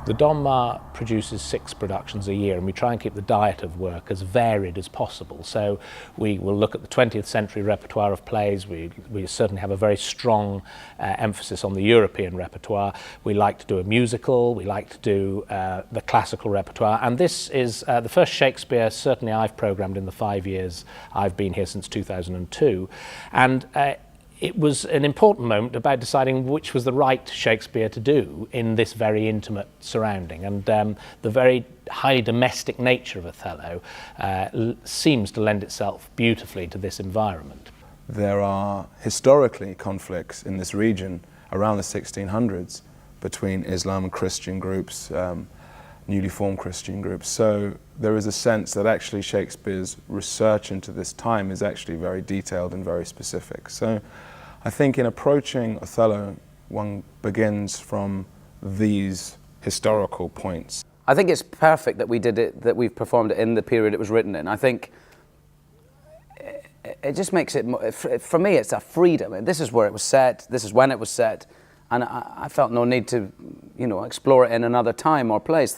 The Donmar produces 6 productions a year, and we try and keep the diet of work as varied as possible. So we will look at the 20th century repertoire of plays. We certainly have a very strong emphasis on the European repertoire. We like to do a musical, we like to do the classical repertoire, and this is the first Shakespeare certainly I've programmed in the 5 years I've been here, since 2002. And it was an important moment about deciding which was the right Shakespeare to do in this very intimate surrounding. And the very highly domestic nature of Othello seems to lend itself beautifully to this environment. There are historically conflicts in this region around the 1600s between Islam and Christian groups, newly formed Christian groups. So there is a sense that actually Shakespeare's research into this time is actually very detailed and very specific. So I think in approaching Othello, one begins from these historical points. I think it's perfect that we did it, that we've performed it in the period it was written in. I think it just makes it, for me, it's a freedom. And this is where it was set, this is when it was set, and I felt no need to, you know, explore it in another time or place.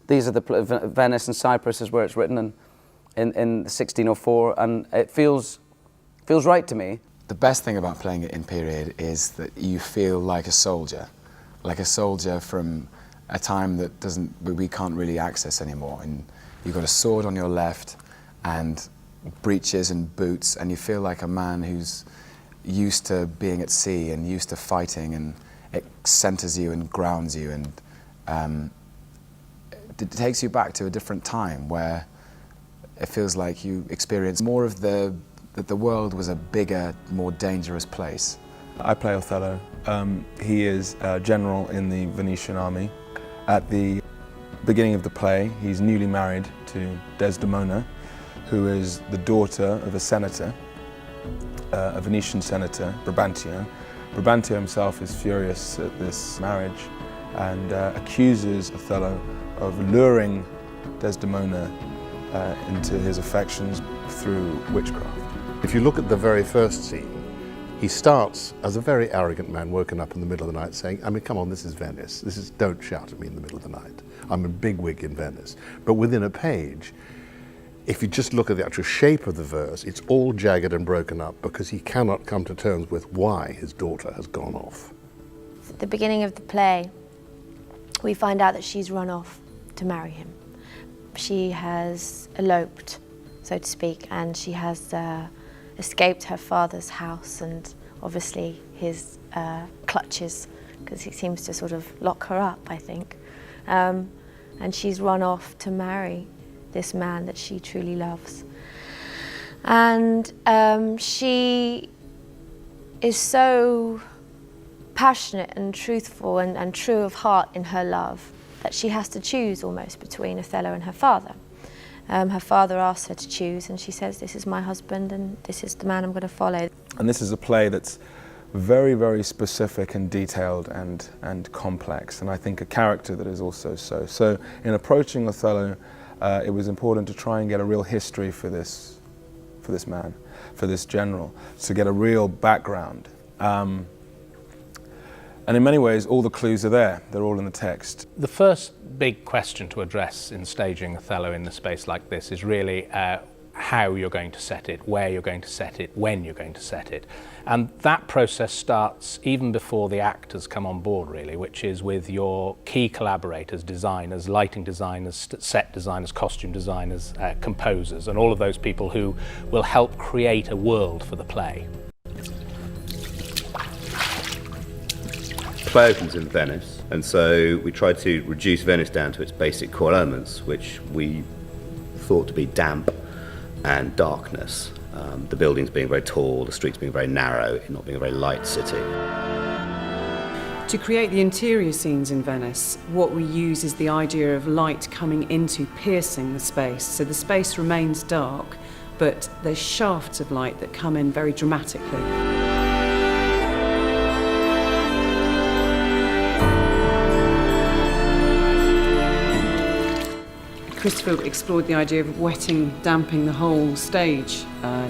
These are the Venice and Cyprus is where it's written in 1604, and it feels right to me. The best thing about playing it in period is that you feel like a soldier from a time that we can't really access anymore. And you've got a sword on your left and breeches and boots, and you feel like a man who's used to being at sea and used to fighting, and it centers you and grounds you, and it takes you back to a different time where it feels like you experience more of that the world was a bigger, more dangerous place. I play Othello. He is a general in the Venetian army. At the beginning of the play, he's newly married to Desdemona, who is the daughter of a senator, a Venetian senator, Brabantio. Brabantio himself is furious at this marriage and accuses Othello of luring Desdemona into his affections through witchcraft. If you look at the very first scene, he starts as a very arrogant man woken up in the middle of the night saying, I mean, come on, this is Venice. Don't shout at me in the middle of the night. I'm a bigwig in Venice. But within a page, if you just look at the actual shape of the verse, it's all jagged and broken up because he cannot come to terms with why his daughter has gone off. At the beginning of the play, we find out that she's run off to marry him. She has eloped, so to speak, and she has escaped her father's house and obviously his clutches, because he seems to sort of lock her up, I think. And she's run off to marry this man that she truly loves. And she is so passionate and truthful and true of heart in her love that she has to choose almost between Othello and her father. Her father asks her to choose, and she says, this is my husband and this is the man I'm going to follow. And this is a play that's very, very specific and detailed and complex, and I think a character that is also so. So in approaching Othello, it was important to try and get a real history for this man, for this general, to get a real background. And in many ways, all the clues are there. They're all in the text. The first big question to address in staging Othello in a space like this is really how you're going to set it, where you're going to set it, when you're going to set it. And that process starts even before the actors come on board, really, which is with your key collaborators, designers, lighting designers, set designers, costume designers, composers, and all of those people who will help create a world for the play. The play opens in Venice, and so we tried to reduce Venice down to its basic core elements, which we thought to be damp and darkness. The buildings being very tall, the streets being very narrow, it not being a very light city. To create the interior scenes in Venice, what we use is the idea of light coming into, piercing the space. So the space remains dark, but there's shafts of light that come in very dramatically. Christopher explored the idea of damping the whole stage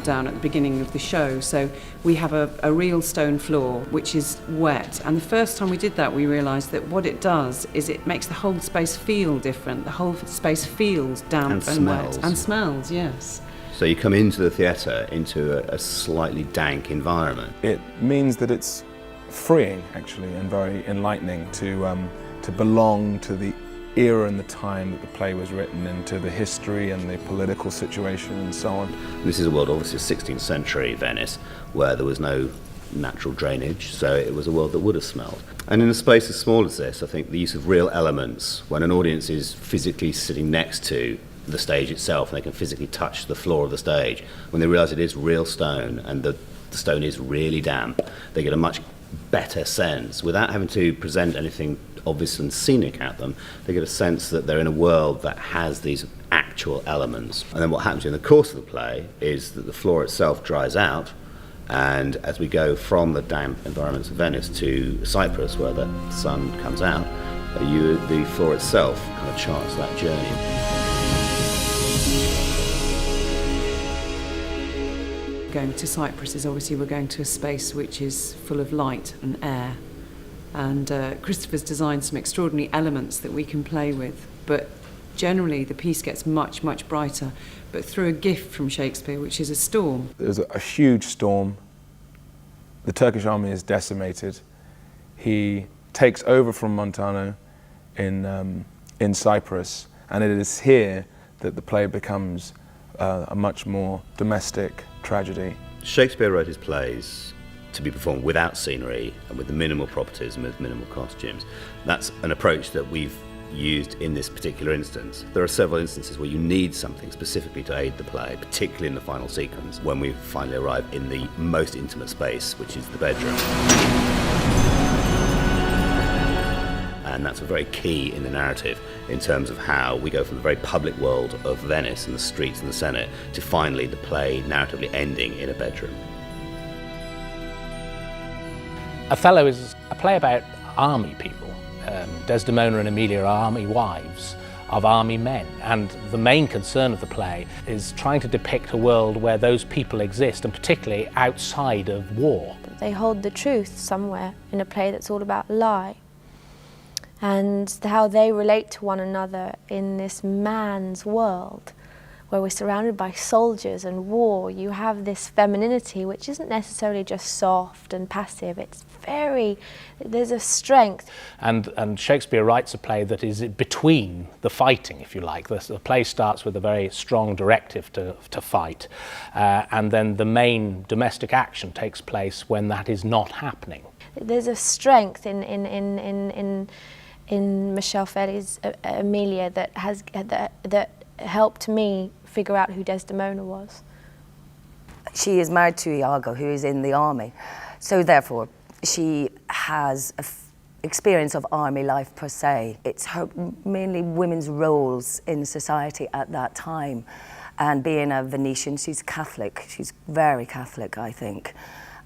down at the beginning of the show. So we have a real stone floor which is wet, and the first time we did that we realised that what it does is it makes the whole space feel different. The whole space feels damp and wet. And smells, yes. So you come into the theatre into a slightly dank environment. It means that it's freeing, actually, and very enlightening to belong to the era and the time that the play was written, into the history and the political situation and so on. This is a world, obviously, 16th century Venice, where there was no natural drainage, so it was a world that would have smelled. And in a space as small as this, I think the use of real elements, when an audience is physically sitting next to the stage itself and they can physically touch the floor of the stage, when they realise it is real stone and the stone is really damp, they get a much better sense, without having to present anything obvious and scenic at them. They get a sense that they're in a world that has these actual elements. And then what happens in the course of the play is that the floor itself dries out, and as we go from the damp environments of Venice to Cyprus, where the sun comes out, the floor itself kind of charts that journey. Going to Cyprus is obviously we're going to a space which is full of light and air. And Christopher's designed some extraordinary elements that we can play with, but generally the piece gets much, much brighter, but through a gift from Shakespeare, which is a storm. There's a huge storm. The Turkish army is decimated. He takes over from Montano in Cyprus, and it is here that the play becomes a much more domestic tragedy. Shakespeare wrote his plays to be performed without scenery and with the minimal properties and with minimal costumes. That's an approach that we've used in this particular instance. There are several instances where you need something specifically to aid the play, particularly in the final sequence, when we finally arrive in the most intimate space, which is the bedroom. And that's a very key in the narrative in terms of how we go from the very public world of Venice and the streets and the Senate to finally the play narratively ending in a bedroom. Othello is a play about army people. Desdemona and Emilia are army wives of army men, and the main concern of the play is trying to depict a world where those people exist, and particularly outside of war. They hold the truth somewhere in a play that's all about lie, and how they relate to one another in this man's world where we're surrounded by soldiers and war. You have this femininity which isn't necessarily just soft and passive, it's there's a strength. And Shakespeare writes a play that is between the fighting, if you like. The play starts with a very strong directive to fight, and then the main domestic action takes place when that is not happening. There's a strength in Michel Fairley's Emilia that helped me figure out who Desdemona was. She is married to Iago, who is in the army. So therefore, she has experience of army life per se. It's her mainly women's roles in society at that time. And being a Venetian, she's Catholic. She's very Catholic, I think.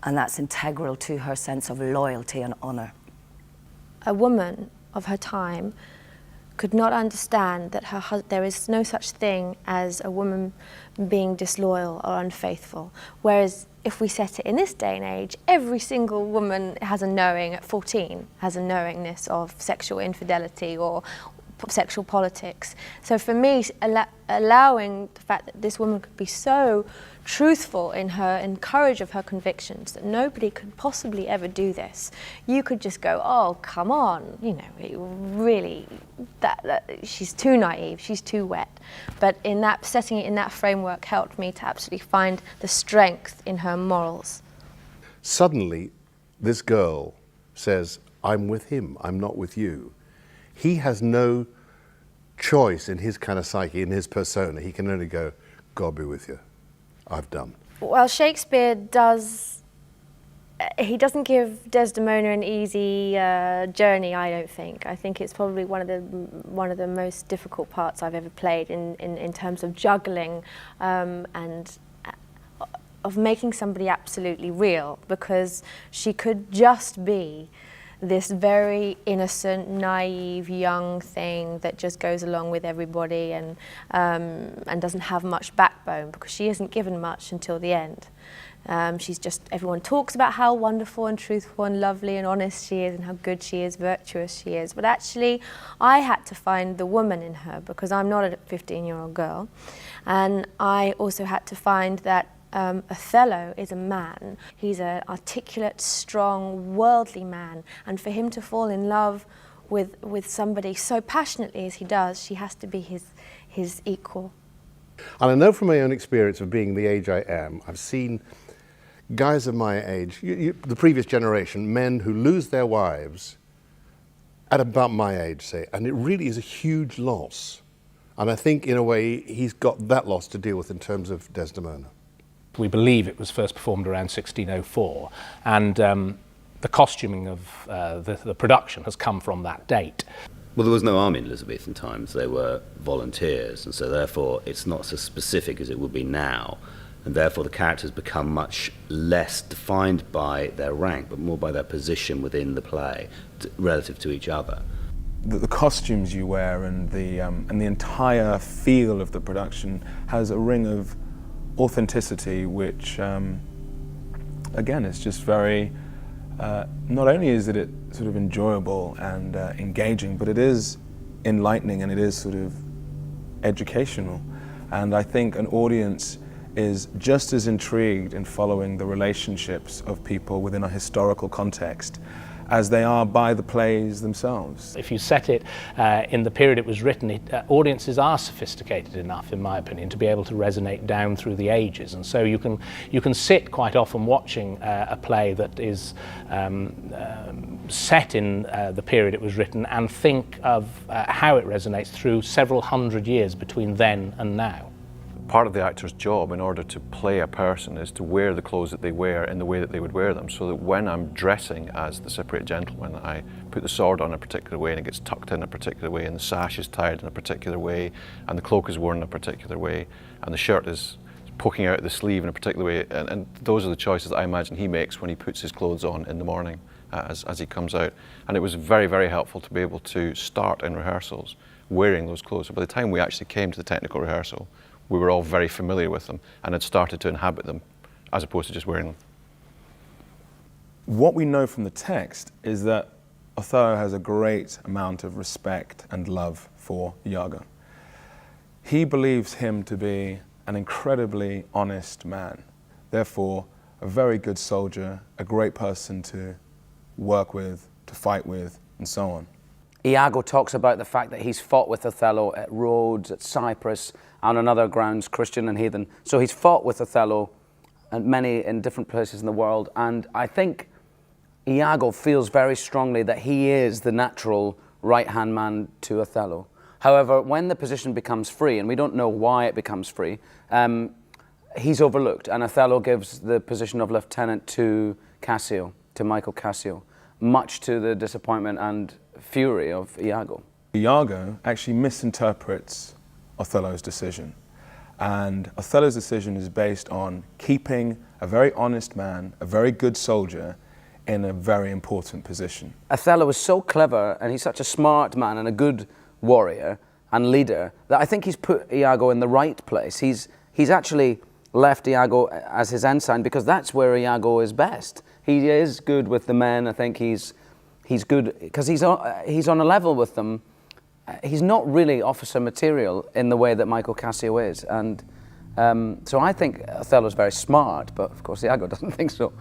And that's integral to her sense of loyalty and honour. A woman of her time could not understand that there is no such thing as a woman being disloyal or unfaithful. Whereas if we set it in this day and age, every single woman has a knowing at 14, has a knowingness of sexual infidelity or sexual politics. So for me, allowing the fact that this woman could be so truthful in courage of her convictions, that nobody could possibly ever do this. You could just go, oh, come on, you know, really, she's too naive, she's too wet. But in that, setting it in that framework helped me to absolutely find the strength in her morals. Suddenly, this girl says, I'm with him, I'm not with you. He has no choice in his kind of psyche, in his persona. He can only go, God be with you. I've done. Well, Shakespeare he doesn't give Desdemona an easy journey, I don't think. I think it's probably one of the most difficult parts I've ever played in terms of juggling and of making somebody absolutely real, because she could just be this very innocent, naive, young thing that just goes along with everybody and doesn't have much backbone, because she isn't given much until the end. She's just, everyone talks about how wonderful and truthful and lovely and honest she is and how good she is, virtuous she is. But actually, I had to find the woman in her, because I'm not a 15-year-old girl. And I also had to find that Othello is a man. He's an articulate, strong, worldly man. And for him to fall in love with somebody so passionately as he does, she has to be his equal. And I know from my own experience of being the age I am, I've seen guys of my age, the previous generation, men who lose their wives at about my age, say, and it really is a huge loss. And I think, in a way, he's got that loss to deal with in terms of Desdemona. We believe it was first performed around 1604, and the costuming of the production has come from that date. Well, there was no army in Elizabethan times. They were volunteers, and so therefore it's not so specific as it would be now, and therefore the characters become much less defined by their rank, but more by their position within the play relative to each other. The costumes you wear and the entire feel of the production has a ring of authenticity, which again, is just very, not only is it sort of enjoyable and engaging, but it is enlightening and it is sort of educational. And I think an audience is just as intrigued in following the relationships of people within a historical context as they are by the plays themselves. If you set it in the period it was written, audiences are sophisticated enough, in my opinion, to be able to resonate down through the ages. And so you can sit quite often watching a play that is set in the period it was written and think of how it resonates through several hundred years between then and now. Part of the actor's job in order to play a person is to wear the clothes that they wear in the way that they would wear them, so that when I'm dressing as the Cypriot gentleman, I put the sword on a particular way and it gets tucked in a particular way, and the sash is tied in a particular way, and the cloak is worn in a particular way, and the shirt is poking out the sleeve in a particular way, and those are the choices that I imagine he makes when he puts his clothes on in the morning as he comes out. And it was very, very helpful to be able to start in rehearsals wearing those clothes. So by the time we actually came to the technical rehearsal, we were all very familiar with them and had started to inhabit them as opposed to just wearing them. What we know from the text is that Othello has a great amount of respect and love for Iago. He believes him to be an incredibly honest man, therefore a very good soldier, a great person to work with, to fight with, and so on. Iago talks about the fact that he's fought with Othello at Rhodes, at Cyprus, and on other grounds, Christian and heathen. So he's fought with Othello in different places in the world. And I think Iago feels very strongly that he is the natural right-hand man to Othello. However, when the position becomes free, and we don't know why it becomes free, he's overlooked. And Othello gives the position of lieutenant to Cassio, to Michael Cassio, much to the disappointment and fury of Iago. Iago actually misinterprets Othello's decision, and Othello's decision is based on keeping a very honest man, a very good soldier, in a very important position. Othello is so clever, and he's such a smart man and a good warrior and leader, that I think he's put Iago in the right place. He's actually left Iago as his ensign because that's where Iago is best. He is good with the men. I think he's good because he's on a level with them. He's not really officer material in the way that Michael Cassio is. And so I think Othello's very smart, but of course Iago doesn't think so.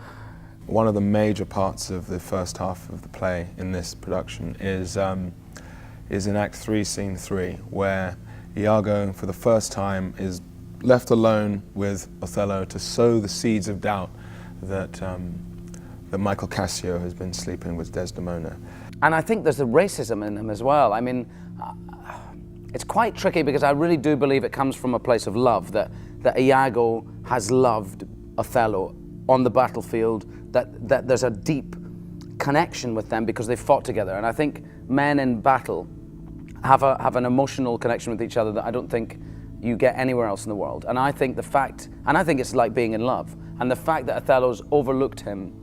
One of the major parts of the first half of the play in this production is in Act 3, Scene 3, where Iago, for the first time, is left alone with Othello to sow the seeds of doubt that Michael Cassio has been sleeping with Desdemona. And I think there's the racism in him as well. I mean, it's quite tricky because I really do believe it comes from a place of love, that Iago has loved Othello on the battlefield, that there's a deep connection with them because they fought together. And I think men in battle have an emotional connection with each other that I don't think you get anywhere else in the world. And I think it's like being in love. And the fact that Othello's overlooked him,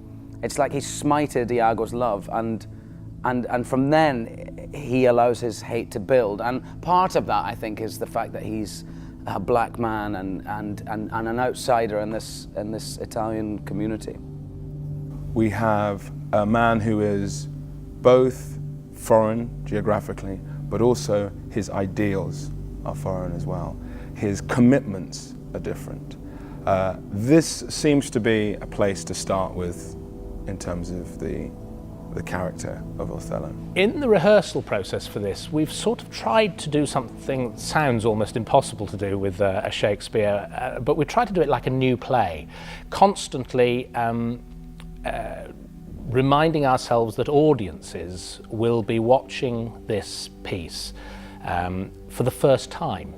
it's like he's smited Iago's love, and And from then, he allows his hate to build. And part of that, I think, is the fact that he's a black man and an outsider in this Italian community. We have a man who is both foreign geographically, but also his ideals are foreign as well. His commitments are different. This seems to be a place to start with in terms of the character of Othello. In the rehearsal process for this, we've sort of tried to do something that sounds almost impossible to do with a Shakespeare, but we tried to do it like a new play, constantly reminding ourselves that audiences will be watching this piece for the first time.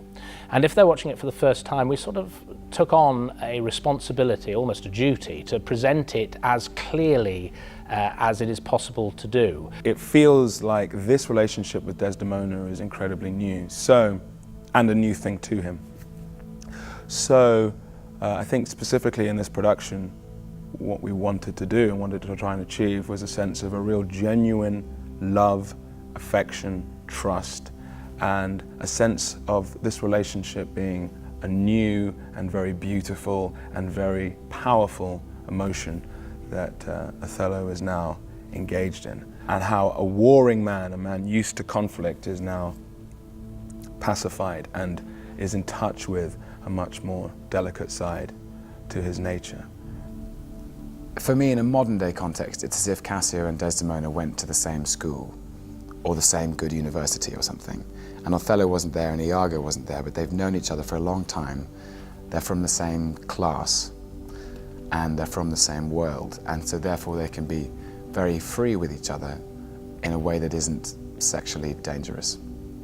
And if they're watching it for the first time, we sort of took on a responsibility, almost a duty, to present it as clearly as it is possible to do. It feels like this relationship with Desdemona is incredibly new, and a new thing to him. So I think specifically in this production, what we wanted to do and wanted to try and achieve was a sense of a real genuine love, affection, trust, and a sense of this relationship being a new and very beautiful and very powerful emotion that Othello is now engaged in, and how a warring man, a man used to conflict, is now pacified and is in touch with a much more delicate side to his nature. For me, in a modern day context, it's as if Cassio and Desdemona went to the same school or the same good university or something. And Othello wasn't there and Iago wasn't there, but they've known each other for a long time. They're from the same class and they're from the same world. And so therefore they can be very free with each other in a way that isn't sexually dangerous.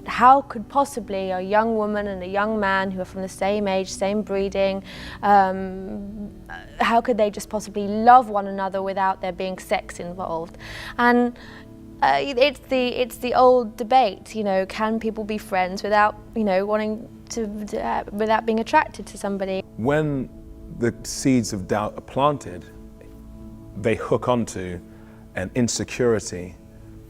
How could possibly a young woman and a young man who are from the same age, same breeding, how could they just possibly love one another without there being sex involved? And it's the old debate, you know, can people be friends without, you know, wanting to without being attracted to somebody? When the seeds of doubt are planted, they hook onto an insecurity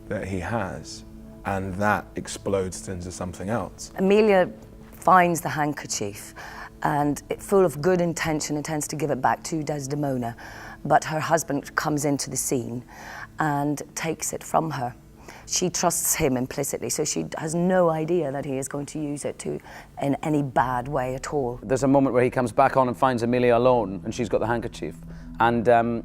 that he has, and that explodes into something else. Emilia finds the handkerchief and full of good intention intends to give it back to Desdemona, but her husband comes into the scene and takes it from her. She trusts him implicitly, so she has no idea that he is going to use it in any bad way at all. There's a moment where he comes back on and finds Emilia alone and she's got the handkerchief, and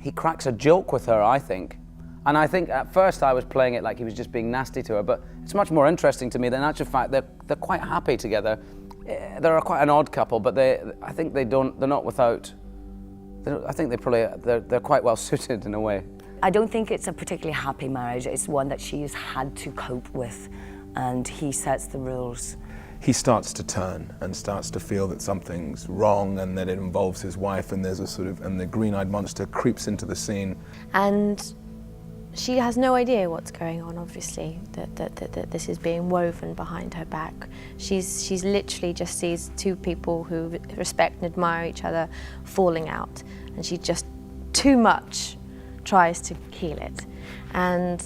he cracks a joke with her, I think. And I think at first I was playing it like he was just being nasty to her, but it's much more interesting to me that in actual fact they're quite happy together. They're quite an odd couple, but I think they're not without. I think they're quite well suited in a way. I don't think it's a particularly happy marriage. It's one that she has had to cope with, and he sets the rules. He starts to turn and starts to feel that something's wrong and that it involves his wife, and there's a sort of, and the green-eyed monster creeps into the scene. And she has no idea what's going on, obviously, that this is being woven behind her back. She's literally just sees two people who respect and admire each other falling out, and she just too much tries to heal it. And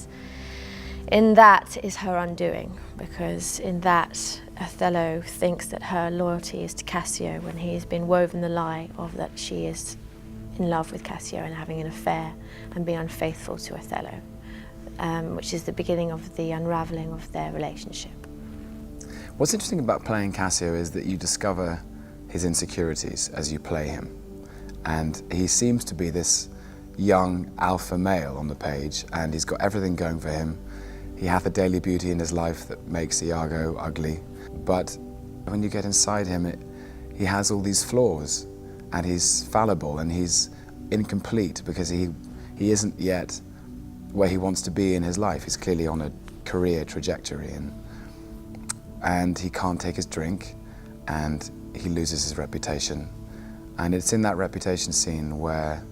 in that is her undoing, because in that Othello thinks that her loyalty is to Cassio when he has been woven the lie of that she is in love with Cassio and having an affair and being unfaithful to Othello, which is the beginning of the unravelling of their relationship. What's interesting about playing Cassio is that you discover his insecurities as you play him. And he seems to be this young alpha male on the page, and he's got everything going for him. He hath a daily beauty in his life that makes Iago ugly. But when you get inside him, he has all these flaws, and he's fallible, and he's incomplete because he isn't yet where he wants to be in his life. He's clearly on a career trajectory, and he can't take his drink, and he loses his reputation. And it's in that reputation scene where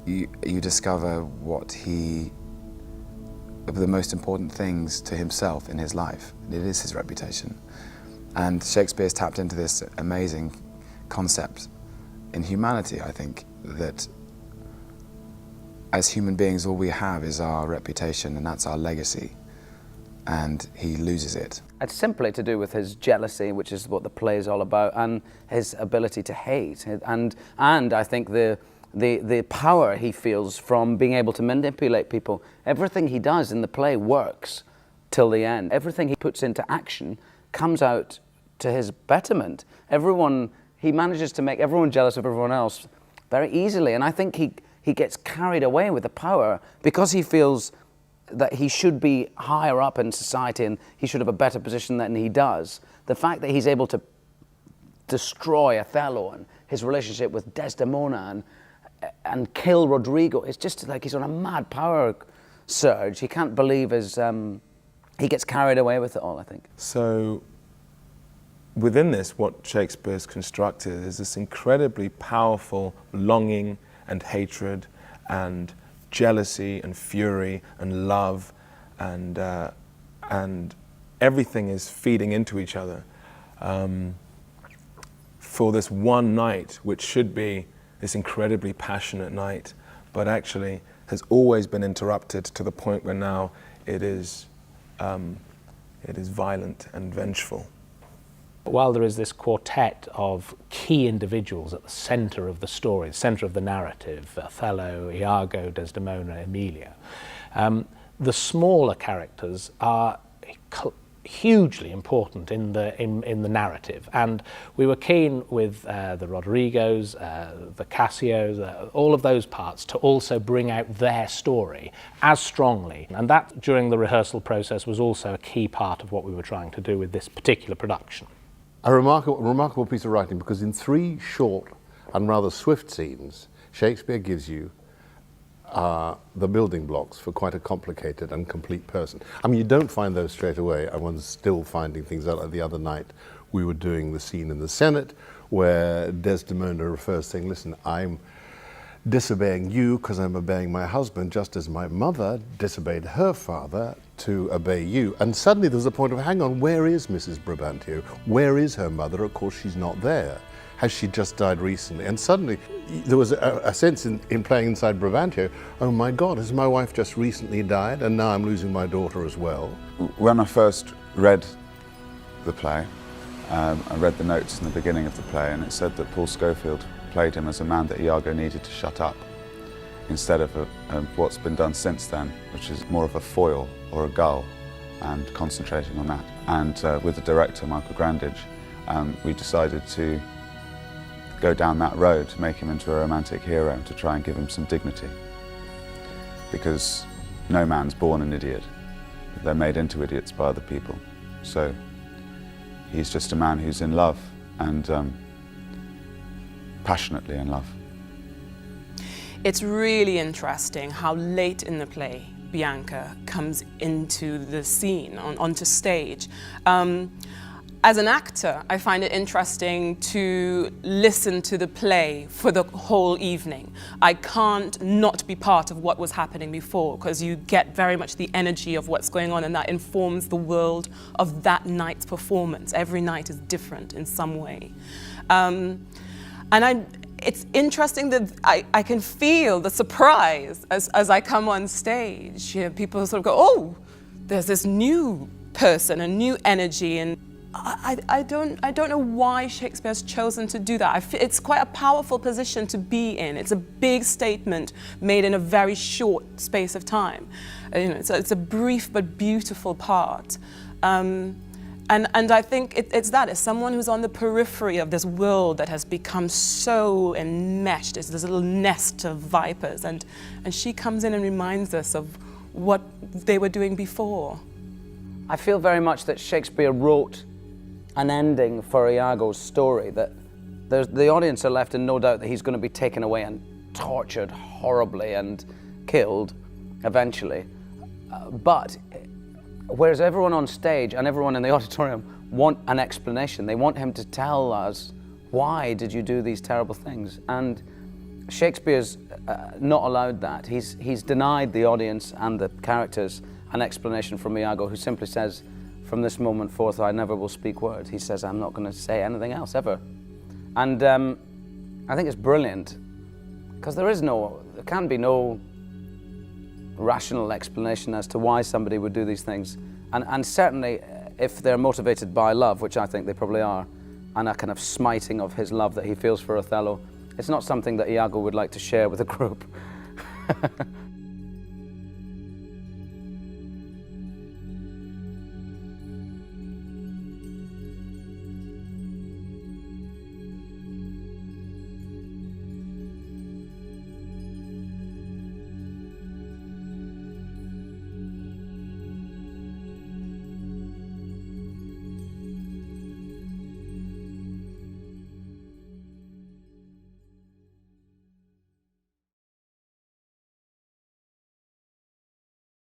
you discover what the most important things to himself in his life. It is his reputation. And Shakespeare's tapped into this amazing concept in humanity, I think, that as human beings, all we have is our reputation, and that's our legacy, and he loses it. It's simply to do with his jealousy, which is what the play is all about, and his ability to hate, and I think the power he feels from being able to manipulate people. Everything he does in the play works till the end. Everything he puts into action comes out to his betterment. He manages to make everyone jealous of everyone else very easily, and I think he gets carried away with the power because he feels that he should be higher up in society and he should have a better position than he does. The fact that he's able to destroy Othello and his relationship with Desdemona and kill Roderigo, it's just like he's on a mad power surge. He can't believe he gets carried away with it all, I think. So within this, what Shakespeare's constructed is this incredibly powerful longing and hatred and jealousy and fury and love, and everything is feeding into each other for this one night, which should be this incredibly passionate night, but actually has always been interrupted to the point where now it is violent and vengeful. While there is this quartet of key individuals at the centre of the story, the centre of the narrative, Othello, Iago, Desdemona, Emilia, the smaller characters are hugely important in the narrative, and we were keen with the Roderigos, the Cassios, all of those parts to also bring out their story as strongly, and that during the rehearsal process was also a key part of what we were trying to do with this particular production. A remarkable piece of writing, because in 3 short and rather swift scenes, Shakespeare gives you the building blocks for quite a complicated and complete person. I mean, you don't find those straight away. I was still finding things out. Like the other night, we were doing the scene in the Senate where Desdemona refers saying, listen, I'm disobeying you because I'm obeying my husband, just as my mother disobeyed her father to obey you. And suddenly there's a point of, hang on, where is Mrs. Brabantio? Where is her mother? Of course, she's not there. Has she just died recently? And suddenly there was a sense in playing inside Brabantio, oh my God, has my wife just recently died and now I'm losing my daughter as well? When I first read the play, I read the notes in the beginning of the play, and it said that Paul Schofield played him as a man that Iago needed to shut up, instead of what's been done since then, which is more of a foil or a gull, and concentrating on that. And with the director, Michael Grandage, we decided to go down that road to make him into a romantic hero, to try and give him some dignity. Because no man's born an idiot. They're made into idiots by other people. So he's just a man who's in love, and passionately in love. It's really interesting how late in the play Bianca comes into the scene, onto stage. As an actor, I find it interesting to listen to the play for the whole evening. I can't not be part of what was happening before, because you get very much the energy of what's going on, and that informs the world of that night's performance. Every night is different in some way. It's interesting that I can feel the surprise as I come on stage. You know, people sort of go, oh, there's this new person, a new energy, and I don't know why Shakespeare's chosen to do that. It's quite a powerful position to be in. It's a big statement made in a very short space of time. You know, it's a brief but beautiful part. And I think it's someone who's on the periphery of this world that has become so enmeshed. It's this little nest of vipers, and she comes in and reminds us of what they were doing before. I feel very much that Shakespeare wrote an ending for Iago's story, that the audience are left in no doubt that he's going to be taken away and tortured horribly and killed eventually. But whereas everyone on stage and everyone in the auditorium want an explanation, they want him to tell us, why did you do these terrible things? And Shakespeare's not allowed that. He's denied the audience and the characters an explanation from Iago, who simply says, from this moment forth, I never will speak word. He says, I'm not going to say anything else ever. And I think it's brilliant, because there can be no rational explanation as to why somebody would do these things. And certainly, if they're motivated by love, which I think they probably are, and a kind of smiting of his love that he feels for Othello, it's not something that Iago would like to share with a group.